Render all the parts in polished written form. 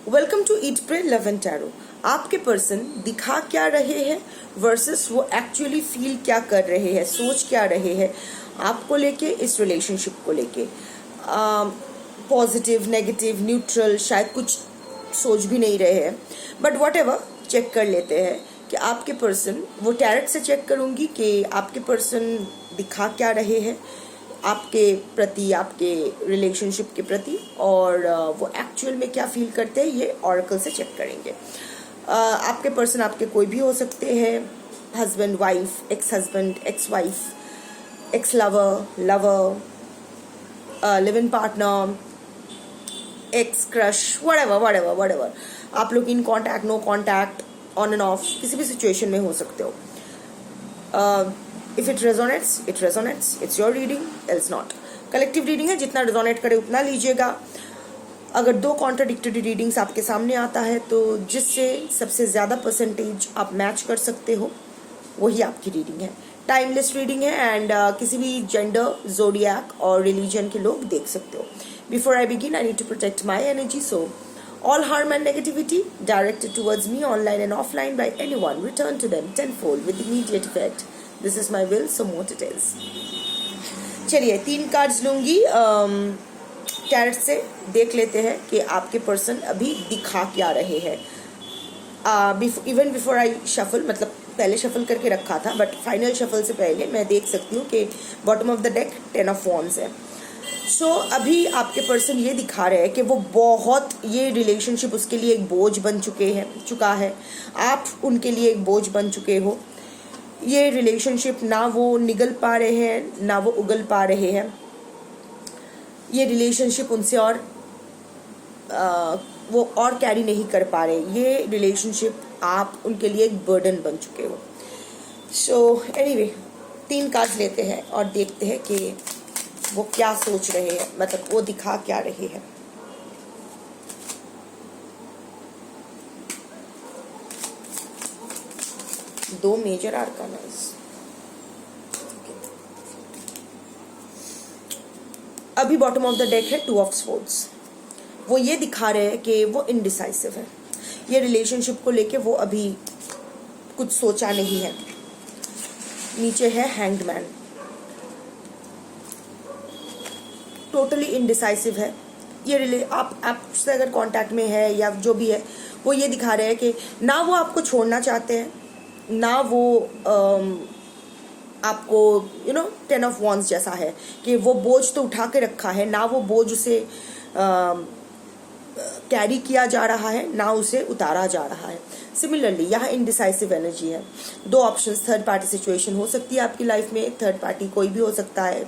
Welcome to eat pray love and tarot. आपके person दिखा क्या रहे हैं वर्सेस वो एक्चुअली फील क्या कर रहे हैं, सोच क्या रहे हैं आपको लेके, इस रिलेशनशिप को लेके। पॉजिटिव, नेगेटिव, न्यूट्रल, शायद कुछ सोच भी नहीं रहे हैं, बट वॉट एवर, चेक कर लेते हैं कि आपके पर्सन, वो टैरेट से चेक करूँगी कि आपके पर्सन दिखा क्या रहे हैं आपके प्रति, आपके रिलेशनशिप के प्रति, और वो एक्चुअल में क्या फील करते हैं, ये ऑरेकल से चेक करेंगे। आपके पर्सन आपके कोई भी हो सकते हैं, husband wife, ex husband, ex wife, ex lover, lover, live in partner, ex crush, what. आप लोग in contact, no contact, on and off, किसी भी सिचुएशन में हो सकते हो। If it resonates, it's your reading, else not. Collective reading है, जितना रेजोनेट करे उतना लीजिएगा। अगर दो कॉन्ट्राडिक्टरी रीडिंग्स आपके सामने आता है तो जिससे सबसे ज़्यादा परसेंटेज आप मैच कर सकते हो वही आपकी रीडिंग है। टाइमलेस रीडिंग है एंड किसी भी जेंडर, ज़ोडिएक और रिलीजन के लोग देख सकते हो। Before I begin, I need to protect my energy, so all harm and negativity directed towards me online and offline by anyone return to them tenfold with immediate effect. This is my will, so more details. चलिए 3 cards लूंगी tarot से, देख लेते हैं कि आपके person अभी दिखा क्या रहे हैं। इवन बिफोर आई शफल, मतलब पहले शफल करके रखा था, बट फाइनल शफल से पहले मैं देख सकती हूँ कि bottom of the deck 10 of wands है। सो अभी आपके पर्सन ये दिखा रहे हैं कि वो बहुत, ये रिलेशनशिप उसके लिए एक बोझ बन चुका है। आप उनके लिए एक बोझ बन चुके हो। ये रिलेशनशिप ना वो निगल पा रहे हैं, ना वो उगल पा रहे हैं। ये रिलेशनशिप उनसे और वो और कैरी नहीं कर पा रहे। ये रिलेशनशिप आप उनके लिए एक बर्डन बन चुके हो। सो एनीवे 3 कार्ड्स लेते हैं और देखते हैं कि वो क्या सोच रहे हैं, मतलब वो दिखा क्या रहे हैं। दो मेजर आर्कानास। अभी बॉटम ऑफ द डेक है 2 ऑफ स्वॉर्ड्स। वो ये दिखा रहे हैं कि वो इनडिसाइसिव है। ये रिलेशनशिप को लेके वो अभी कुछ सोचा नहीं है। नीचे है हैंग्ड मैन, टोटली इनडिसाइसिव है। ये आप आपसे अगर कांटेक्ट में है या जो भी है, वो ये दिखा रहे हैं कि ना वो आपको छोड़ना चाहते हैं, ना वो आपको 10 ऑफ वॉन्ड्स जैसा है कि वो बोझ तो उठा के रखा है, ना वो बोझ उसे कैरी किया जा रहा है, ना उसे उतारा जा रहा है। सिमिलरली यहाँ इनडिसाइसिव एनर्जी है। 2 ऑप्शंस, थर्ड पार्टी सिचुएशन हो सकती है आपकी लाइफ में। थर्ड पार्टी कोई भी हो सकता है,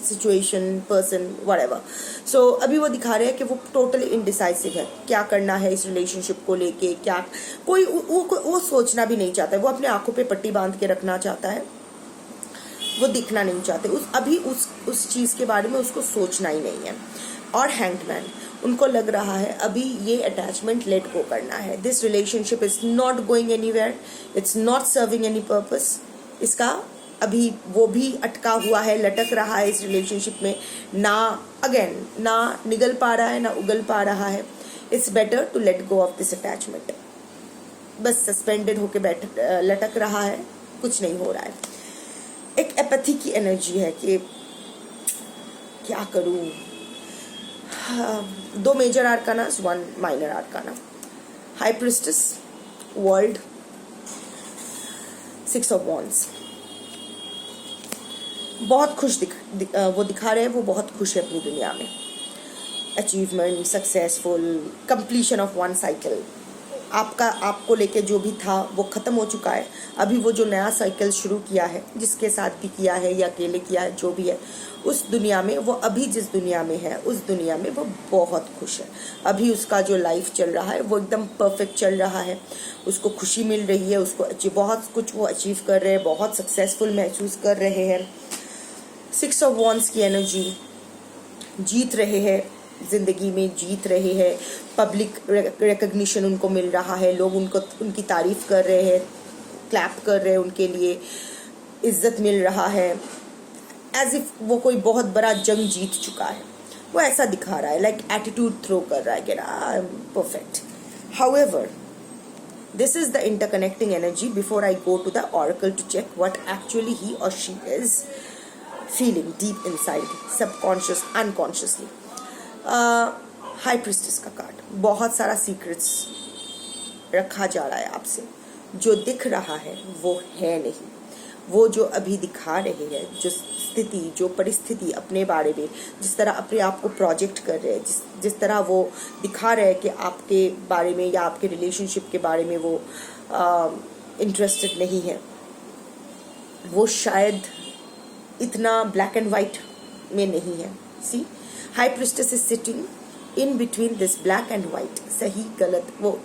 सिचुएशन, पर्सन, व्हाटएवर। सो अभी वो दिखा रहे हैं कि वो टोटली इनडिसाइसिव है। क्या करना है इस रिलेशनशिप को लेके, क्या कोई वो सोचना भी नहीं चाहता है। वो अपने आंखों पे पट्टी बांध के रखना चाहता है, वो दिखना नहीं चाहते। अभी उस चीज़ के बारे में उसको सोचना ही नहीं है। और हैंग्ड मैन, उनको लग रहा है अभी ये अटैचमेंट लेट गो करना है। This relationship is not going anywhere, it's not serving any purpose. इसका अभी वो भी अटका हुआ है, लटक रहा है इस रिलेशनशिप में, ना निगल पा रहा है, ना उगल पा रहा है। It's better to let go of this attachment. बस सस्पेंडेड होके लटक रहा है, कुछ नहीं हो रहा है। एक एपैथी की एनर्जी है कि क्या करूं। 2 major arcana, 1 minor arcana. High priestess, world, 6 of wands. बहुत खुश वो दिखा रहे हैं, वो बहुत खुश है अपनी दुनिया में। Achievement, successful, completion of 1 cycle. आपको लेके जो भी था वो ख़त्म हो चुका है। अभी वो जो नया साइकिल शुरू किया है, जिसके साथ भी किया है या अकेले किया है, जो भी है, उस दुनिया में वो अभी जिस दुनिया में है, उस दुनिया में वो बहुत खुश है। अभी उसका जो लाइफ चल रहा है वो एकदम परफेक्ट चल रहा है। उसको खुशी मिल रही है, उसको बहुत कुछ वो अचीव कर रहे हैं, बहुत सक्सेसफुल महसूस कर रहे हैं। 6 ऑफ वॉन्ड्स की एनर्जी, जीत रहे हैं, जिंदगी में जीत रहे हैं। पब्लिक रिकग्निशन उनको मिल रहा है, लोग उनकी तारीफ कर रहे हैं, क्लैप कर रहे हैं, उनके लिए इज्जत मिल रहा है, एज इफ वो कोई बहुत बड़ा जंग जीत चुका है। वो ऐसा दिखा रहा है, लाइक एटीट्यूड थ्रो कर रहा है कि I am perfect. However, this is the interconnecting energy before I go to the oracle to check what actually he or she is feeling deep inside, subconscious, unconsciously. High priestess का card, बहुत सारा secrets रखा जा रहा है आपसे. जो दिख रहा है वो है नहीं, वो जो अभी दिखा रहे हैं, जो स्थिति, जो परिस्थिति अपने बारे में, जिस तरह अपने आप को प्रोजेक्ट कर रहे हैं, जिस तरह वो दिखा रहे हैं कि आपके बारे में या आपके रिलेशनशिप के बारे में वो इंटरेस्टेड नहीं है, वो शायद इतना ब्लैक एंड वाइट में नहीं है. See, high priestess is sitting in between this black and white, सही गलत, वो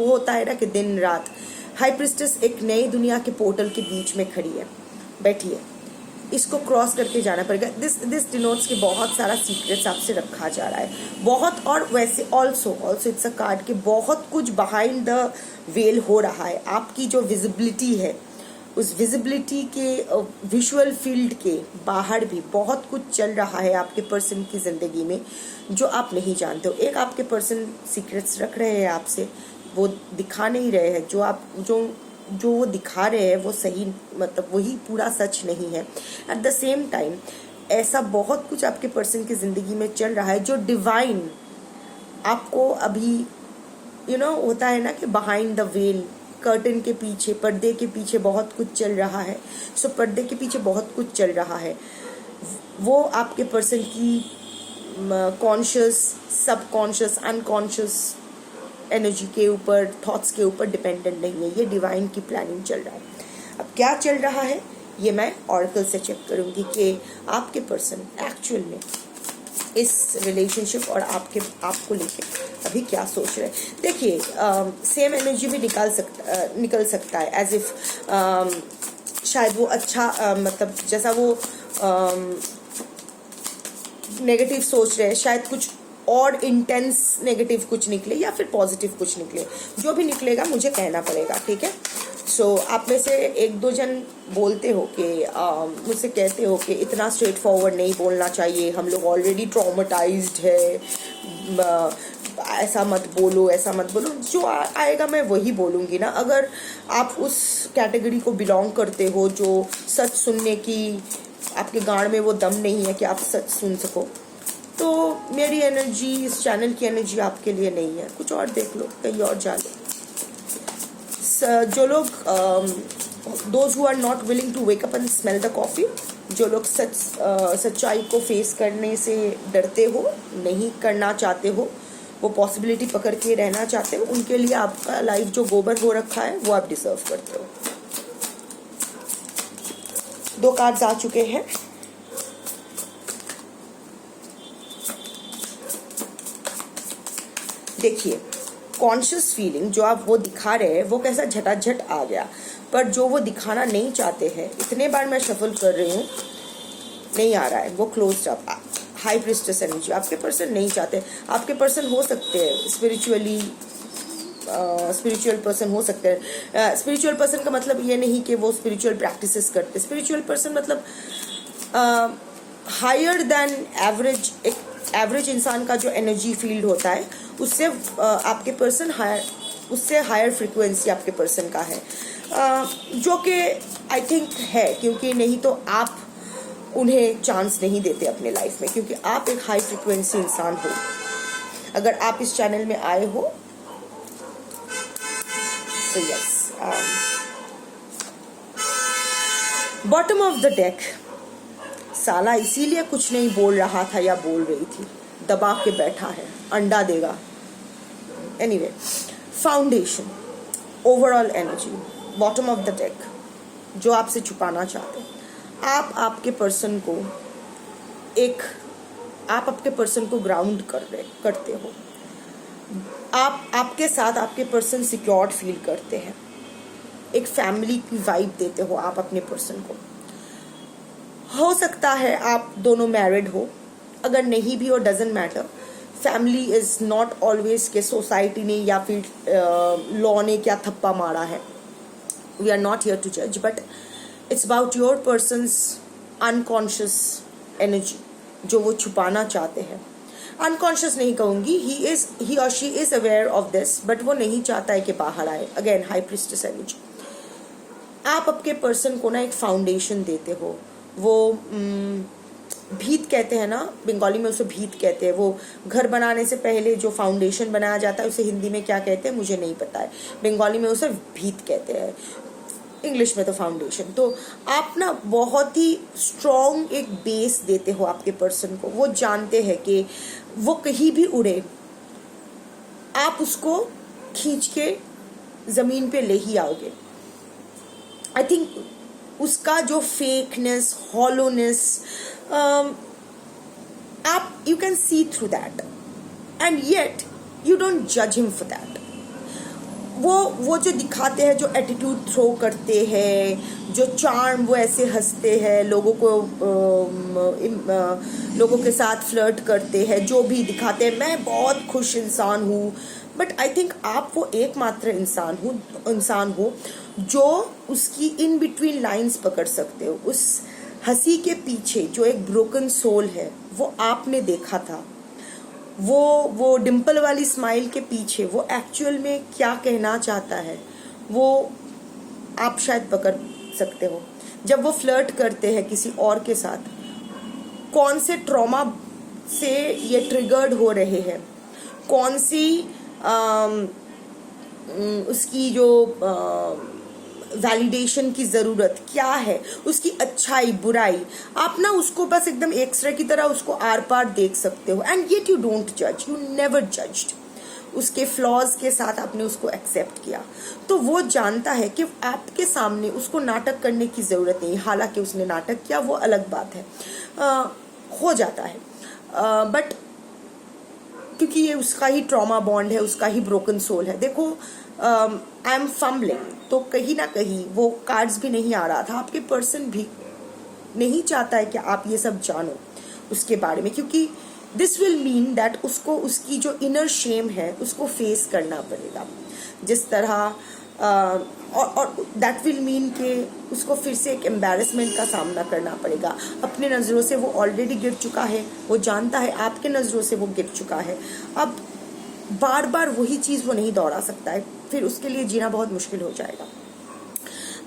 होता है ना कि दिन रात. हाई प्रिस्टेस एक नई दुनिया के पोर्टल के बीच में खड़ी है, बैठी है. इसको क्रॉस करके जाना पड़ेगा. दिस डिनोट्स के बहुत सारा सीक्रेट्स आपसे रखा जा रहा है, बहुत. और वैसे ऑल्सो इट्स अ कार्ड के बहुत कुछ बिहाइंड द वेल हो रहा है. आपकी जो विजिबिलिटी है, उस विजिबिलिटी के विजुअल फील्ड के बाहर भी बहुत कुछ चल रहा है आपके पर्सन की ज़िंदगी में जो आप नहीं जानते हो. एक आपके पर्सन सीक्रेट्स रख रहे हैं आपसे, वो दिखा नहीं रहे हैं. जो वो दिखा रहे हैं वो सही, मतलब वही पूरा सच नहीं है. एट द सेम टाइम ऐसा बहुत कुछ आपके पर्सन की ज़िंदगी में चल रहा है जो डिवाइन आपको अभी होता है ना कि बिहाइंड द वेल, कर्टन के पीछे, पर्दे के पीछे बहुत कुछ चल रहा है. सो पर्दे के पीछे बहुत कुछ चल रहा है, वो आपके पर्सन की कॉन्शियस, सबकॉन्शियस, अनकॉन्शियस एनर्जी के ऊपर, थॉट्स के ऊपर डिपेंडेंट नहीं है. ये डिवाइन की प्लानिंग चल रहा है. अब क्या चल रहा है ये मैं ऑरेकल से चेक करूंगी कि आपके पर्सन एक्चुअल में इस रिलेशनशिप और आपको लेके अभी क्या सोच रहे हैं. देखिए, सेम एनर्जी भी निकल सकता है, एज इफ शायद वो अच्छा मतलब जैसा वो नेगेटिव सोच रहे हैं, शायद कुछ और इंटेंस नेगेटिव कुछ निकले या फिर पॉजिटिव कुछ निकले. जो भी निकलेगा मुझे कहना पड़ेगा, ठीक है. सो आप में से एक दो जन बोलते हो कि मुझसे कहते हो कि इतना स्ट्रेट फॉरवर्ड नहीं बोलना चाहिए, हम लोग ऑलरेडी ट्रॉमेटाइज्ड है, ऐसा मत बोलो, ऐसा मत बोलो. जो आएगा मैं वही बोलूँगी ना. अगर आप उस कैटेगरी को बिलोंग करते हो जो सच सुनने की आपके गांड में वो दम नहीं है कि आप सच सुन सको, तो मेरी एनर्जी, इस चैनल की एनर्जी आपके लिए नहीं है. कुछ और देख लो, कहीं और जा लो. जो लोग those who are not willing to wake up and smell the coffee, जो लोग सच्चाई को फेस करने से डरते हो, नहीं करना चाहते हो, वो पॉसिबिलिटी पकड़ के रहना चाहते हो, उनके लिए आपका लाइफ जो गोबर हो रखा है वो आप डिजर्व करते हो. 2 कार्ड्स आ चुके हैं. देखिए, कॉन्शियस फीलिंग जो आप वो दिखा रहे हैं वो कैसा झटाझट आ गया, पर जो वो दिखाना नहीं चाहते हैं, इतने बार मैं शफल कर रही हूँ, नहीं आ रहा है, वो closed up. High priestess energy आपके पर्सन नहीं चाहते. आपके पर्सन हो सकते हैं स्पिरिचुअल पर्सन हो सकते हैं. स्पिरिचुअल पर्सन का मतलब ये नहीं कि वो स्पिरिचुअल प्रैक्टिसेस करते. स्पिरिचुअल पर्सन मतलब हायर देन एवरेज, एक एवरेज इंसान का जो एनर्जी फील्ड होता है उससे आपके पर्सन उससे हायर फ्रिक्वेंसी आपके पर्सन का है, जो कि आई थिंक है, क्योंकि नहीं तो आप उन्हें चांस नहीं देते अपने लाइफ में, क्योंकि आप एक हाई फ्रिक्वेंसी इंसान हो. अगर आप इस चैनल में आए हो तो yes. Bottom of the deck, साला इसीलिए कुछ नहीं बोल रहा था या बोल रही थी, दबा के बैठा है, अंडा देगा. Anyway, foundation, overall energy, bottom of the deck, जो आपसे छुपाना चाहते हैं. आप आपके पर्सन को ग्राउंड करते हो. आपके साथ आपके पर्सन सिक्योर्ड फील करते हैं. एक फैमिली की वाइब देते हो आप अपने पर्सन को. हो सकता है आप दोनों मैरिड हो, अगर नहीं भी हो doesn't matter. Family is not always के सोसाइटी ने या फिर लॉ ने क्या थप्पा मारा है. We are not here to जज, but it's about your person's unconscious energy जो वो छुपाना चाहते हैं. अनकॉन्शियस नहीं कहूँगी, ही और she is aware of this, but वो नहीं चाहता है कि बाहर आए। Again high priestess energy. आप आपके पर्सन को ना एक फाउंडेशन देते हो, वो भीत कहते हैं ना, बंगाली में उसे भीत कहते हैं। वो घर बनाने से पहले जो फाउंडेशन बनाया जाता है उसे हिंदी में क्या कहते हैं मुझे नहीं पता है, बंगाली में उसे भीत कहते हैं, इंग्लिश में तो फाउंडेशन। तो आप ना बहुत ही स्ट्रॉन्ग एक बेस देते हो आपके पर्सन को। वो जानते हैं कि वो कहीं भी उड़े, आप उसको खींच के ज़मीन पे ले ही आओगे। आई थिंक उसका जो फेकनेस, हॉलोनेस, आप you can see through that and yet you don't जज हिम फॉर दैट। वो जो दिखाते हैं, जो एटीट्यूड थ्रो करते हैं, जो चार्म, वो ऐसे हंसते हैं, लोगों के साथ फ्लर्ट करते हैं, जो भी दिखाते हैं मैं बहुत खुश इंसान हूँ, बट आई थिंक आप वो एकमात्र इंसान हो जो उसकी इन बिटवीन लाइंस पकड़ सकते हो। उस हंसी के पीछे जो एक ब्रोकन सोल है वो आपने देखा था। वो डिम्पल वाली स्माइल के पीछे वो एक्चुअल में क्या कहना चाहता है वो आप शायद पकड़ सकते हो। जब वो फ्लर्ट करते हैं किसी और के साथ, कौन से ट्रॉमा से ये ट्रिगर्ड हो रहे हैं, कौन सी उसकी जो वैलिडेशन की ज़रूरत क्या है, उसकी अच्छाई बुराई, आप ना उसको बस एकदम एक्सरे की तरह उसको आर पार देख सकते हो। एंड येट यू डोंट जज, यू नेवर जज्ड। उसके फ्लॉज के साथ आपने उसको एक्सेप्ट किया। तो वो जानता है कि आपके सामने उसको नाटक करने की ज़रूरत नहीं। हालांकि उसने नाटक किया वो अलग बात है, हो जाता है, बट क्योंकि ये उसका ही ट्रॉमा बॉन्ड है, उसका ही ब्रोकन सोल है। देखो आई एम फम्बलिंग, तो कहीं ना कहीं वो कार्ड्स भी नहीं आ रहा था। आपके पर्सन भी नहीं चाहता है कि आप ये सब जानो उसके बारे में, क्योंकि दिस विल मीन दैट उसको उसकी जो इनर शेम है उसको फेस करना पड़ेगा जिस तरह, और दैट विल मीन कि उसको फिर से एक एम्बैरेसमेंट का सामना करना पड़ेगा। अपने नज़रों से वो ऑलरेडी गिर चुका है, वो जानता है आपके नज़रों से वो गिर चुका है। अब बार बार वही चीज़ वो नहीं दोहरा सकता है, फिर उसके लिए जीना बहुत मुश्किल हो जाएगा।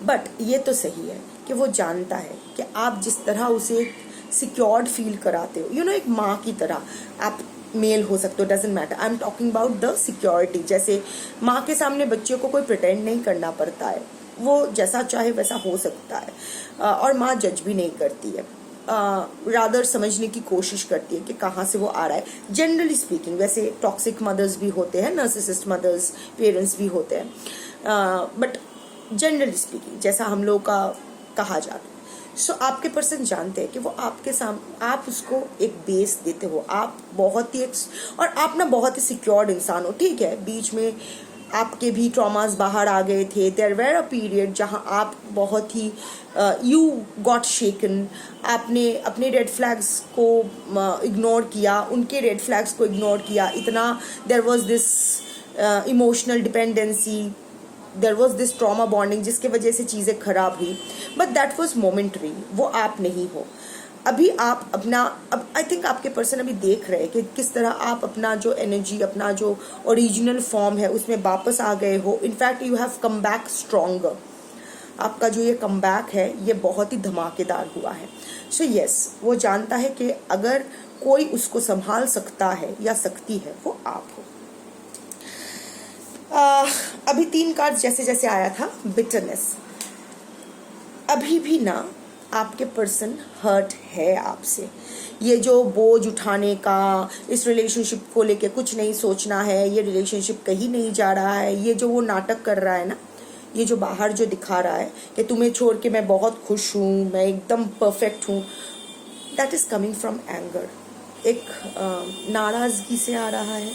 बट ये तो सही है कि वो जानता है कि आप जिस तरह उसे सिक्योर्ड फील कराते हो, यू नो, एक माँ की तरह, आप मेल हो सकते हो, doesn't matter, I am talking about the security. जैसे माँ के सामने बच्चे को कोई प्रिटेंड नहीं करना पड़ता है, वो जैसा चाहे वैसा हो सकता है, और माँ जज भी नहीं करती है, रादर समझने की कोशिश करती है कि कहाँ से वो आ रहा है। जनरली स्पीकिंग, वैसे टॉक्सिक मदर्स भी होते हैं, नार्सिसिस्ट मदर्स, पेरेंट्स भी होते हैं, बट जनरली स्पीकिंग जैसा हम लोग का कहा जाता है। सो आपके पर्सन जानते हैं कि वो आपके सामने, आप उसको एक बेस देते हो, आप बहुत ही और आप ना बहुत ही सिक्योर्ड इंसान हो। ठीक है, बीच में आपके भी ट्रॉमास बाहर आ गए थे, देयर वेर अ पीरियड जहाँ आप बहुत ही यू गॉट शेकन, आपने अपने रेड फ्लैग्स को इग्नोर किया, उनके रेड फ्लैग्स को इग्नोर किया, इतना there was this emotional dependency, there was this trauma bonding जिसके वजह से चीज़ें खराब हुई, बट दैट वॉज मोमेंटरी, वो आप नहीं हो। अभी आप अपना, अब आई थिंक आपके पर्सन अभी देख रहे हैं कि किस तरह आप अपना जो एनर्जी, अपना जो ओरिजिनल फॉर्म है उसमें वापस आ गए हो। In fact you have come back stronger. आपका जो ये कम बैक है ये बहुत ही धमाकेदार हुआ है। सो यस, वो जानता है कि अगर कोई उसको संभाल सकता है या सकती है वो आप हो। अभी 3 कार्ड जैसे जैसे आया था, बिटरनेस। अभी भी ना आपके पर्सन हर्ट है आपसे। ये जो बोझ उठाने का, इस रिलेशनशिप को लेके कुछ नहीं सोचना है, ये रिलेशनशिप कहीं नहीं जा रहा है, ये जो वो नाटक कर रहा है ना, ये जो बाहर जो दिखा रहा है कि तुम्हें छोड़ के मैं बहुत खुश हूँ, मैं एकदम परफेक्ट हूँ, that is coming from anger. एक नाराज़गी से आ रहा है,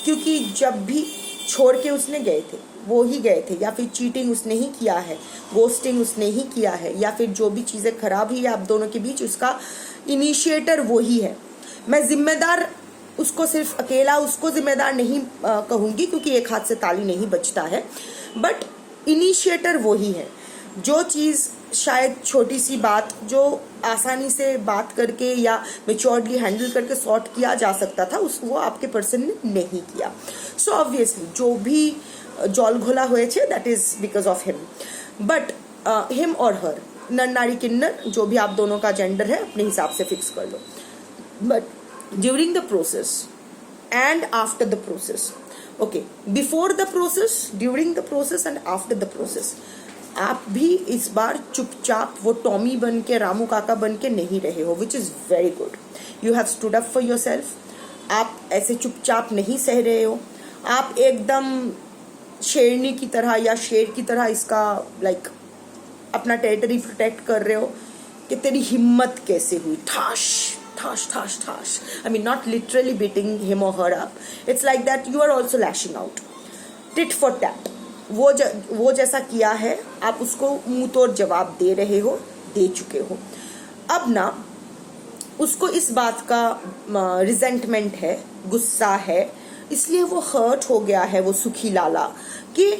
क्योंकि जब भी छोड़ के उसने गए थे वो ही गए थे, या फिर चीटिंग उसने ही किया है, गोस्टिंग उसने ही किया है, या फिर जो भी चीज़ें खराब हुई है आप दोनों के बीच, उसका इनिशिएटर वो ही है। मैं जिम्मेदार उसको, सिर्फ अकेला उसको जिम्मेदार नहीं कहूँगी, क्योंकि एक हाथ से ताली नहीं बजता है, बट इनिशिएटर वो ही है। जो चीज़ शायद छोटी सी बात जो आसानी से बात करके या मेच्योर्डली हैंडल करके सॉर्ट किया जा सकता था, वो आपके पर्सन ने नहीं किया। सो ऑब्वियसली जो भी जल घोला हुए छे that is because of him, but him और हर, नर नारी किन्नर, जो भी आप दोनों का जेंडर है अपने हिसाब से फिक्स कर लो। But during the process and after the process, okay, before the process, during the process and after the process, आप भी इस बार चुपचाप वो टॉमी बन के, रामू काका बन के नहीं रहे हो, which is very good. You have stood up for your self. आप ऐसे चुपचाप नहीं सह रहे हो, आप एकदम शेरनी की तरह या शेर की तरह इसका लाइक अपना टेरिटरी प्रोटेक्ट कर रहे हो कि तेरी हिम्मत कैसे हुई, ठाश ठाश ठाश ठाश। I mean not literally beating him और her up, it's like that you are also lashing out, tit for tat. वो जैसा किया है आप उसको मुंह तोड़ जवाब दे रहे हो, दे चुके हो। अब ना उसको इस बात का रिजेंटमेंट है, गुस्सा है, इसलिए वो हर्ट हो गया है, वो सुखी लाला, कि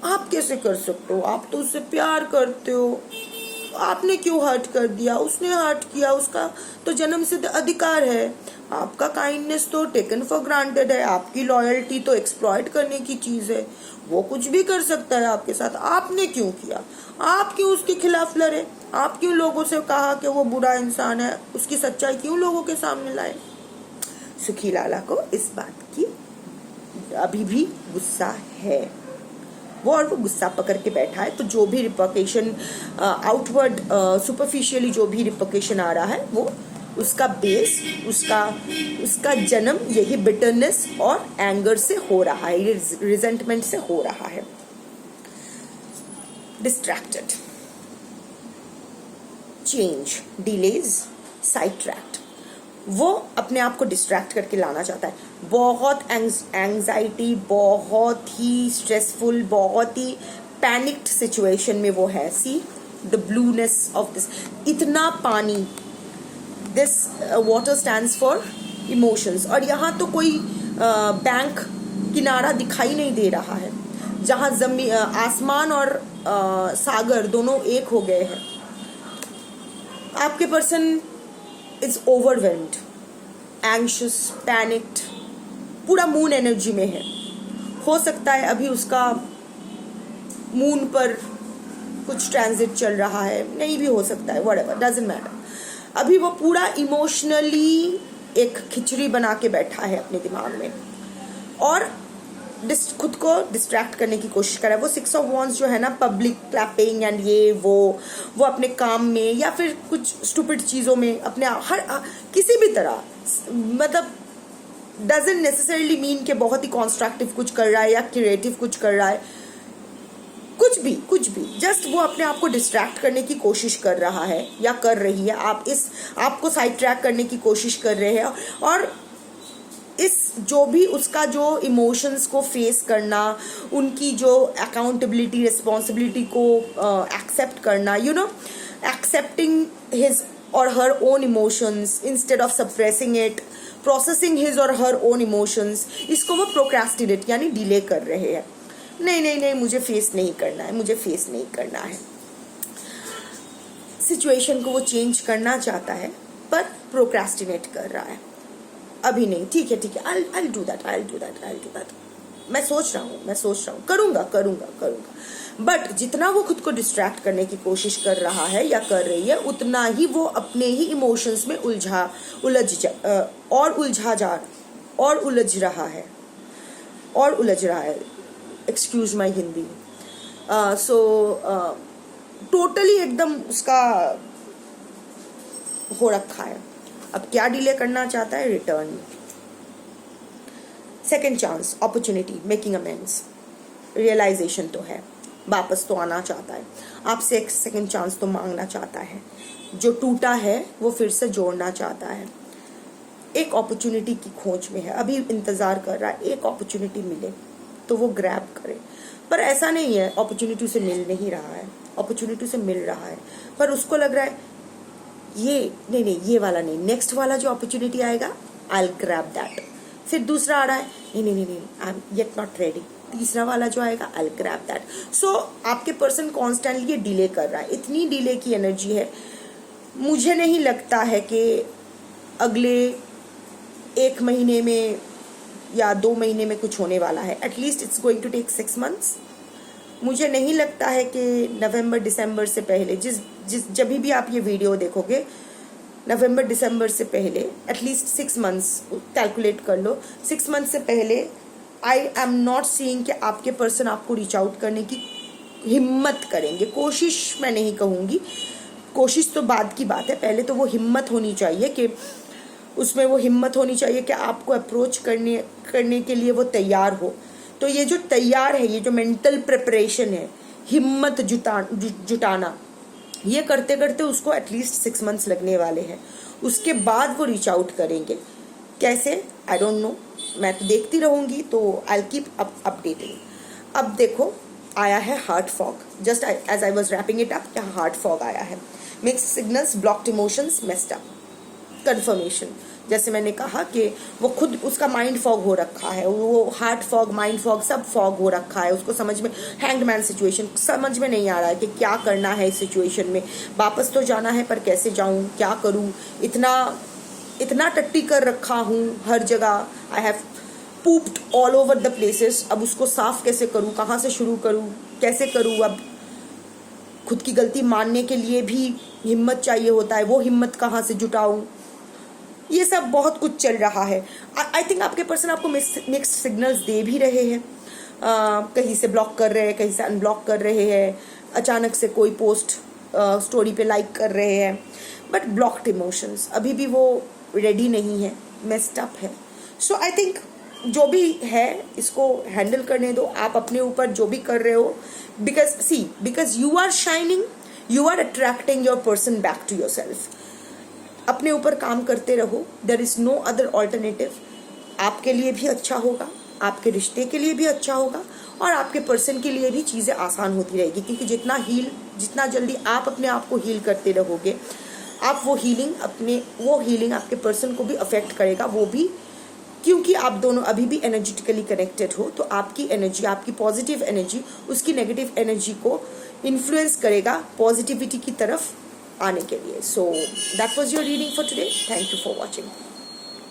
आप कैसे कर सकते हो, आप तो उससे प्यार करते हो, आपने क्यों हर्ट कर दिया, उसने हर्ट किया, उसका तो जन्म सिद्ध अधिकार है, आपका काइंडनेस तो टेकन फॉर ग्रांटेड है, आपकी लॉयल्टी तो एक्सप्लॉइट करने की चीज है, वो कुछ भी कर सकता है आपके साथ, आपने क्यों किया, आप क्यों उसके खिलाफ लड़े, आप क्यों लोगों से कहा कि वो बुरा इंसान है, उसकी सच्चाई क्यों लोगों के सामने लाए। सुखी लाला को इस बात की अभी भी गुस्सा है, वो गुस्सा पकड़ के बैठा है। तो जो भी रिपोर्टेशन आउटवर्ड सुपरफिशियली जो भी रिपोर्टेशन आ रहा है, वो उसका बेस, उसका जन्म यही बिटरनेस और एंगर से हो रहा है, ये रिजेंटमेंट से हो रहा है। Distracted, change, delays, side tract, वो अपने आप को डिस्ट्रैक्ट करके लाना चाहता है। बहुत एंग्जाइटी, बहुत ही स्ट्रेसफुल, बहुत ही पैनिक्ड सिचुएशन में वो है। See the blueness of this, इतना पानी, this water stands for emotions. और यहाँ तो कोई बैंक किनारा दिखाई नहीं दे रहा है, जहाँ आसमान और सागर दोनों एक हो गए हैं। आपके person is overwhelmed, anxious, panicked, पूरा मून एनर्जी में है। हो सकता है अभी उसका मून पर कुछ ट्रांजिट चल रहा है, नहीं भी हो सकता है, व्हाटएवर, डजंट मैटर। अभी वो पूरा इमोशनली एक खिचड़ी बना के बैठा है अपने दिमाग में और खुद को डिस्ट्रैक्ट करने की कोशिश कर रहा है। वो 6 ऑफ वॉन्ड्स जो है ना, पब्लिक क्लैपिंग एंड ये वो अपने काम में या फिर कुछ स्टूपिड चीज़ों में अपने हर किसी भी तरह, मतलब डजंट नेसेसरली मीन कि बहुत ही कॉन्स्ट्रक्टिव कुछ कर रहा है या क्रिएटिव कुछ कर रहा है, कुछ भी जस्ट वो अपने आप को डिस्ट्रैक्ट करने की कोशिश कर रहा है या कर रही है। आपको साइड ट्रैक करने की कोशिश कर रहे हैं और इस जो भी उसका जो इमोशंस को फेस करना, उनकी जो अकाउंटेबिलिटी, रिस्पॉन्सिबिलिटी को एक्सेप्ट करना, एक्सेप्टिंग हिज और her own emotions instead of suppressing it, processing his और हर ओन इमोशंस, इसको वो प्रोक्रेस्टिनेट यानी डिले कर रहे हैं। नहीं, मुझे फेस नहीं करना है। सिचुएशन को वो चेंज करना चाहता है पर प्रोक्रेस्टिनेट कर रहा है। अभी नहीं, ठीक है, I'll do that। मैं सोच रहा हूँ, करूँगा। बट जितना वो खुद को डिस्ट्रैक्ट करने की कोशिश कर रहा है या कर रही है, उतना ही वो अपने ही इमोशंस में उलझ रहा है। Excuse my Hindi. टोटली एकदम उसका हो रखा है। अब क्या डिले करना चाहता है? Return, second chance, opportunity, making amends, realisation तो है, वापस तो आना चाहता है आपसे, एक सेकेंड चांस तो मांगना चाहता है, जो टूटा है वो फिर से जोड़ना चाहता है, एक अपॉर्चुनिटी की खोज में है, अभी इंतजार कर रहा है एक अपॉर्चुनिटी मिले तो वो ग्रैब करे। पर ऐसा नहीं है अपॉर्चुनिटी से मिल नहीं रहा है, अपॉर्चुनिटी से मिल रहा है, पर उसको लग रहा है ये वाला नहीं, नेक्स्ट वाला जो अपॉर्चुनिटी आएगा आई विल ग्रैब दैट। फिर दूसरा आ रहा है, नहीं, I am yet not ready. तीसरा वाला जो आएगा, आई विल ग्रैब दैट। सो आपके पर्सन कॉन्स्टेंटली ये डिले कर रहा है, इतनी डिले की एनर्जी है। मुझे नहीं लगता है कि अगले 1 महीने में या 2 महीने में कुछ होने वाला है। At least it's going to take 6 months। मुझे नहीं लगता है कि नवंबर दिसंबर से पहले, जब भी आप ये वीडियो देखोगे, नवंबर दिसंबर से पहले एटलीस्ट 6 months कैलकुलेट कर लो, 6 months से पहले आई एम नॉट सीइंग कि आपके पर्सन आपको रीच आउट करने की हिम्मत करेंगे। कोशिश मैं नहीं कहूँगी, कोशिश तो बाद की बात है, पहले तो वो हिम्मत होनी चाहिए कि उसमें वो हिम्मत होनी चाहिए कि आपको अप्रोच करने के लिए वो तैयार हो। तो ये जो तैयार है, ये जो मेंटल प्रिपरेशन है, हिम्मत जुटाना, ये करते करते उसको एटलीस्ट 6 months लगने वाले हैं। उसके बाद वो रीच आउट करेंगे। कैसे, आई डोंट नो, मैं तो देखती रहूँगी, तो आई कीप अपडेटिंग। अब देखो आया है heart fog, just as I was wrapping it up, यहाँ हार्ट फॉग आया है। Mixed signals, blocked emotions, messed up, confirmation. जैसे मैंने कहा कि वो खुद उसका माइंड फॉग हो रखा है, वो हार्ट फॉग, माइंड फॉग सब फॉग हो रखा है। उसको समझ में, हैंगमैन सिचुएशन समझ में नहीं आ रहा है कि क्या करना है इस सिचुएशन में। वापस तो जाना है पर कैसे जाऊं, क्या करूं, इतना टट्टी कर रखा हूं हर जगह, I have पूप्ड all over the places. अब उसको साफ कैसे करूं, कहाँ से शुरू करूं, कैसे करूं। अब खुद की गलती मानने के लिए भी हिम्मत चाहिए होता है, वो हिम्मत कहाँ से जुटाऊं। ये सब बहुत कुछ चल रहा है। आई थिंक आपके पर्सन आपको मिक्स्ड सिग्नल्स दे भी रहे हैं, कहीं से ब्लॉक कर रहे हैं, कहीं से अनब्लॉक कर रहे हैं, अचानक से कोई पोस्ट स्टोरी पे लाइक कर रहे हैं, बट ब्लॉक्ड इमोशंस अभी भी वो रेडी नहीं है, मेस्ड अप है। सो आई थिंक जो भी है इसको हैंडल करने दो, आप अपने ऊपर जो भी कर रहे हो, because you are shining, you are attracting your person back to yourself. अपने ऊपर काम करते रहो, there is no other alternative. आपके लिए भी अच्छा होगा, आपके रिश्ते के लिए भी अच्छा होगा, और आपके पर्सन के लिए भी चीज़ें आसान होती रहेगी। क्योंकि जितना जल्दी आप अपने आप को हील करते रहोगे, आप वो हीलिंग आपके पर्सन को भी अफेक्ट करेगा, वो भी, क्योंकि आप दोनों अभी भी एनर्जेटिकली कनेक्टेड हो। तो आपकी एनर्जी, आपकी पॉजिटिव एनर्जी उसकी नेगेटिव एनर्जी को इन्फ्लुएंस करेगा पॉजिटिविटी की तरफ आने के लिए। So that was your reading for today. Thank you for watching.